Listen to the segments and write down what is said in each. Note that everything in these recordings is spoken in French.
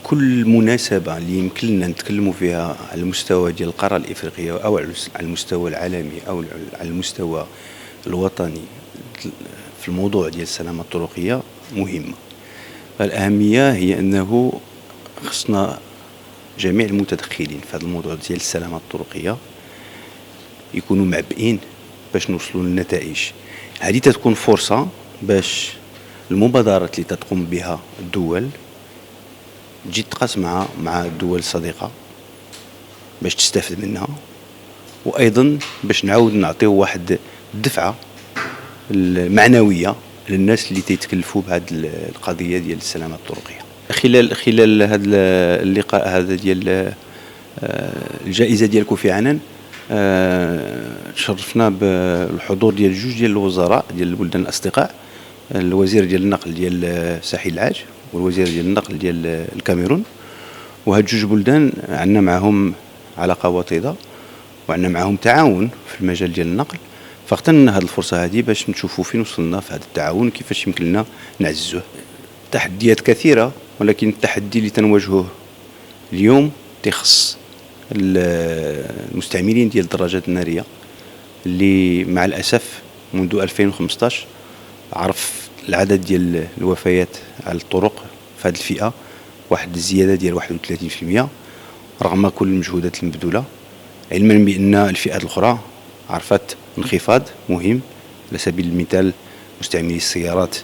كل مناسبة اللي يمكن لنا نتكلموا فيها على المستوى ديال القارة الإفريقية أو على المستوى العالمي أو على المستوى الوطني في الموضوع ديال السلامة الطرقية مهمة. فالأهمية هي أنه خصنا جميع المتدخلين في هذا الموضوع ديال السلامة الطرقية يكونوا معبئين باش نوصلوا للنتائج. هذه تتكون فرصة باش المبادرات اللي تقوم بها الدول تجي تقاس مع الدول الصديقة باش تستافد منها، وأيضا باش نعاود نعطيو واحد الدفعة المعنوية للناس اللي تيتكلفوا بهذه القضية ديال السلامة الطرقية. خلال هذا اللقاء هذا ديال الجائزة ديال كوفي عنان تشرفنا بالحضور ديال جوج ديال الوزراء ديال البلدان الأصدقاء، الوزير ديال النقل ديال ساحل العاج والوزير ديال النقل ديال الكاميرون. وهاد جوج بلدان عندنا معهم علاقة وطيدة وعندنا معهم تعاون في المجال ديال النقل، فاغتنمنا هذه الفرصة هذه باش نشوفوا فين وصلنا في هذا التعاون كيفاش يمكن لنا نعززوه. تحديات كثيرة، ولكن التحدي اللي تنواجهه اليوم تخص المستعملين ديال الدراجات النارية اللي مع الأسف منذ 2015 عرف العدد ديال الوفيات على الطرق في هذه الفئة واحد الزيادة ديال 31% رغم كل المجهودات المبذولة، علما بأن الفئات الأخرى عرفت انخفاض مهم. على سبيل المثال مستعملي السيارات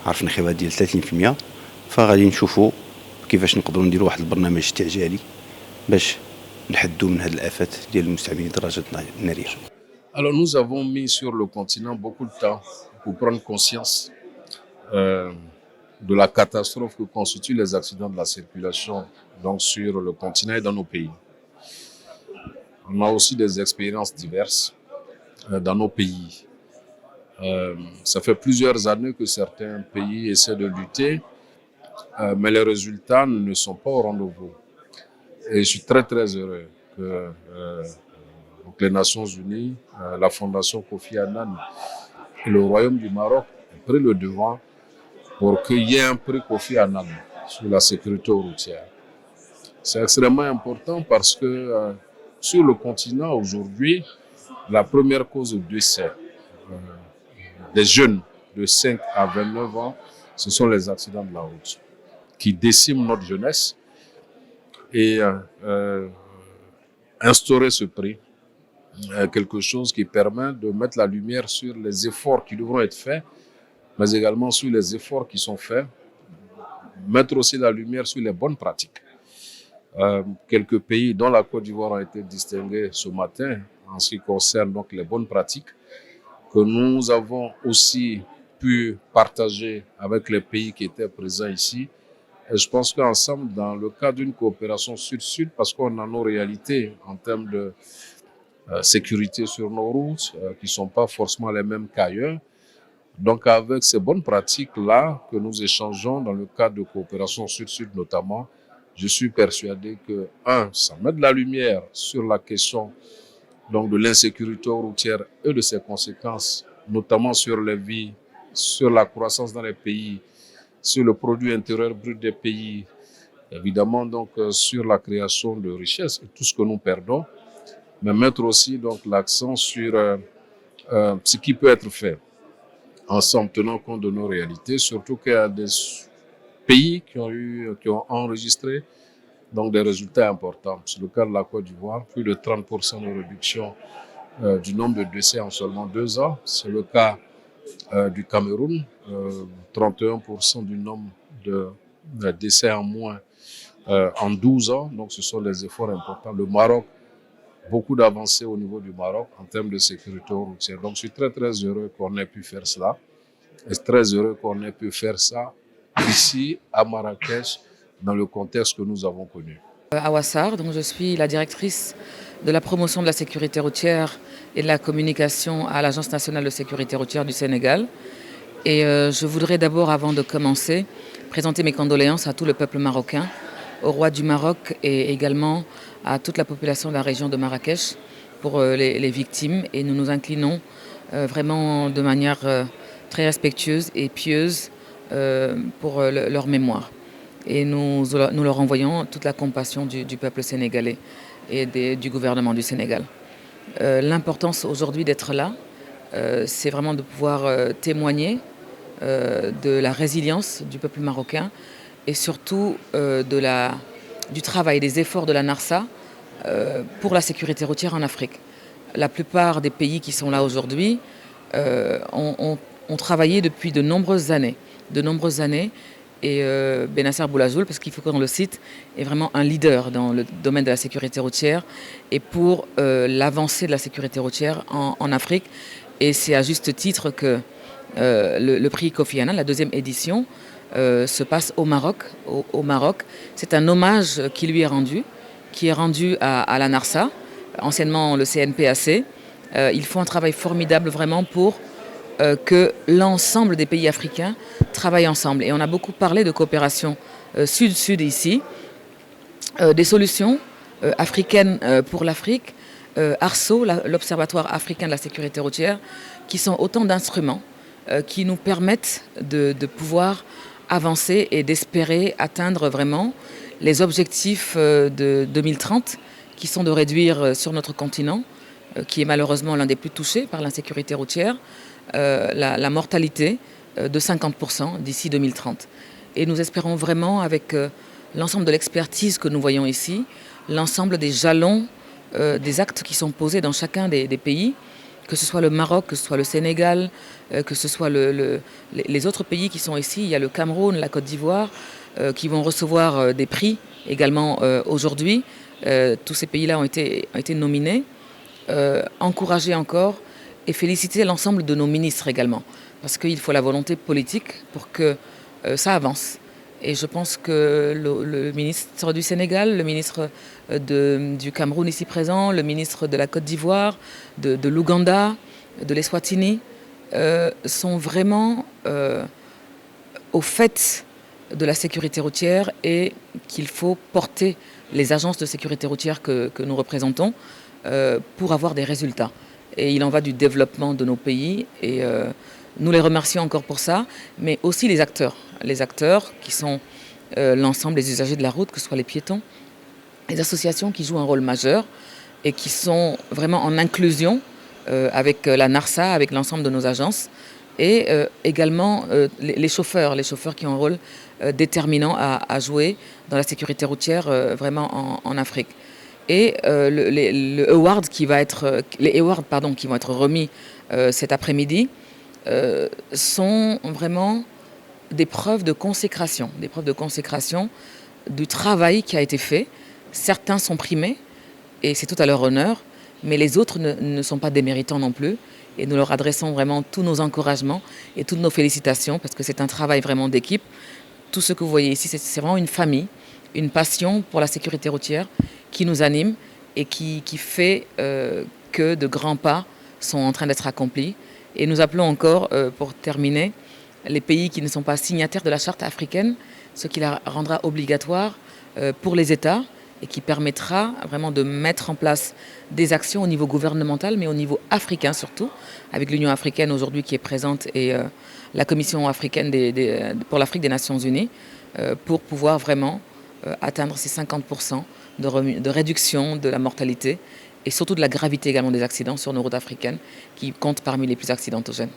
عرف انخفاض ديال 30%. فغادي نشوفوا كيفاش نقدروا نديروا واحد البرنامج استعجالي باش نحدوا من هذه الآفات ديال المستعملين الدراجات النارية. Alors nous avons mis sur le continent beaucoup de temps pour prendre conscience de la catastrophe que constituent les accidents de la circulation donc sur le continent et dans nos pays. On a aussi des expériences diverses dans nos pays. Ça fait plusieurs années que certains pays essaient de lutter, mais les résultats ne sont pas au rendez-vous. Et je suis très très heureux que donc les Nations Unies, la Fondation Kofi Annan et le Royaume du Maroc aient pris le devant pour qu'il y ait un prix Kofi Annan sur la sécurité routière. C'est extrêmement important parce que sur le continent aujourd'hui, la première cause de décès des jeunes de 5 à 29 ans, ce sont les accidents de la route qui déciment notre jeunesse. Et instaurer ce prix, quelque chose qui permet de mettre la lumière sur les efforts qui devront être faits, mais également sur les efforts qui sont faits, mettre aussi la lumière sur les bonnes pratiques. Quelques pays, dont la Côte d'Ivoire, ont été distingués ce matin en ce qui concerne donc les bonnes pratiques, que nous avons aussi pu partager avec les pays qui étaient présents ici. Et je pense qu'ensemble, dans le cadre d'une coopération sud-sud, parce qu'on a nos réalités en termes de sécurité sur nos routes, qui ne sont pas forcément les mêmes qu'ailleurs. Donc avec ces bonnes pratiques-là que nous échangeons dans le cadre de coopération sud-sud notamment, je suis persuadé que, ça met de la lumière sur la question donc, de l'insécurité routière et de ses conséquences, notamment sur les vies, sur la croissance dans les pays, sur le produit intérieur brut des pays, évidemment donc sur la création de richesses et tout ce que nous perdons, mais mettre aussi donc l'accent sur ce qui peut être fait ensemble, tenant compte de nos réalités, surtout qu'il y a des pays qui ont enregistré donc des résultats importants. C'est le cas de la Côte d'Ivoire, plus de 30% de réduction du nombre de décès en seulement 2 ans. C'est le cas du Cameroun, 31% du nombre de décès en moins en 12 ans. Donc ce sont des efforts importants. Le Maroc, beaucoup d'avancées au niveau du Maroc en termes de sécurité routière. Donc je suis très très heureux qu'on ait pu faire cela. Et très heureux qu'on ait pu faire ça ici à Marrakech dans le contexte que nous avons connu. Awassar, donc je suis la directrice de la promotion de la sécurité routière et de la communication à l'Agence nationale de sécurité routière du Sénégal. Et je voudrais d'abord, avant de commencer, présenter mes condoléances à tout le peuple marocain, au roi du Maroc et également à toute la population de la région de Marrakech pour les victimes. Et nous nous inclinons vraiment de manière très respectueuse et pieuse pour leur mémoire. et nous leur envoyons toute la compassion du peuple sénégalais et du gouvernement du Sénégal. L'importance aujourd'hui d'être là, c'est vraiment de pouvoir témoigner de la résilience du peuple marocain et surtout du travail, des efforts de la NARSA pour la sécurité routière en Afrique. La plupart des pays qui sont là aujourd'hui ont travaillé depuis de nombreuses années. Et Bennacer Boulazoul, parce qu'il faut qu'on le cite, est vraiment un leader dans le domaine de la sécurité routière et pour l'avancée de la sécurité routière en Afrique. Et c'est à juste titre que le prix Kofi Annan, la deuxième édition, se passe au Maroc. C'est un hommage qui lui est rendu, à la NARSA, anciennement le CNPAC. Ils font un travail formidable vraiment pour que l'ensemble des pays africains travaillent ensemble. Et on a beaucoup parlé de coopération sud-sud ici, des solutions africaines pour l'Afrique, ARSO, l'Observatoire africain de la sécurité routière, qui sont autant d'instruments qui nous permettent de pouvoir avancer et d'espérer atteindre vraiment les objectifs de 2030, qui sont de réduire sur notre continent, qui est malheureusement l'un des plus touchés par l'insécurité routière, la mortalité de 50% d'ici 2030. Et nous espérons vraiment, avec l'ensemble de l'expertise que nous voyons ici, l'ensemble des jalons, des actes qui sont posés dans chacun des pays, que ce soit le Maroc, que ce soit le Sénégal, que ce soit les autres pays qui sont ici. Il y a le Cameroun, la Côte d'Ivoire, qui vont recevoir des prix également aujourd'hui. Tous ces pays-là ont été nominés. Encourager encore et féliciter l'ensemble de nos ministres également, parce qu'il faut la volonté politique pour que ça avance. Et je pense que le ministre du Sénégal, le ministre du Cameroun ici présent, le ministre de la Côte d'Ivoire, de l'Ouganda, de l'Eswatini, sont vraiment au fait de la sécurité routière et qu'il faut porter les agences de sécurité routière que nous représentons pour avoir des résultats. Et il en va du développement de nos pays et nous les remercions encore pour ça, mais aussi les acteurs qui sont l'ensemble des usagers de la route, que ce soit les piétons, les associations qui jouent un rôle majeur et qui sont vraiment en inclusion avec la NARSA, avec l'ensemble de nos agences, et également les chauffeurs qui ont un rôle déterminant à jouer dans la sécurité routière vraiment en Afrique. Et les awards qui vont être remis cet après-midi sont vraiment des preuves de consécration du travail qui a été fait. Certains sont primés et c'est tout à leur honneur, mais les autres ne sont pas déméritants non plus. Et nous leur adressons vraiment tous nos encouragements et toutes nos félicitations parce que c'est un travail vraiment d'équipe. Tout ce que vous voyez ici, c'est vraiment une famille, une passion pour la sécurité routière qui nous anime et qui fait que de grands pas sont en train d'être accomplis. Et nous appelons encore, pour terminer, les pays qui ne sont pas signataires de la charte africaine, ce qui la rendra obligatoire pour les États et qui permettra vraiment de mettre en place des actions au niveau gouvernemental, mais au niveau africain surtout, avec l'Union africaine aujourd'hui qui est présente et la Commission africaine pour l'Afrique des Nations Unies, pour pouvoir vraiment atteindre ces 50% de réduction de la mortalité et surtout de la gravité également des accidents sur nos routes africaines qui comptent parmi les plus accidentogènes.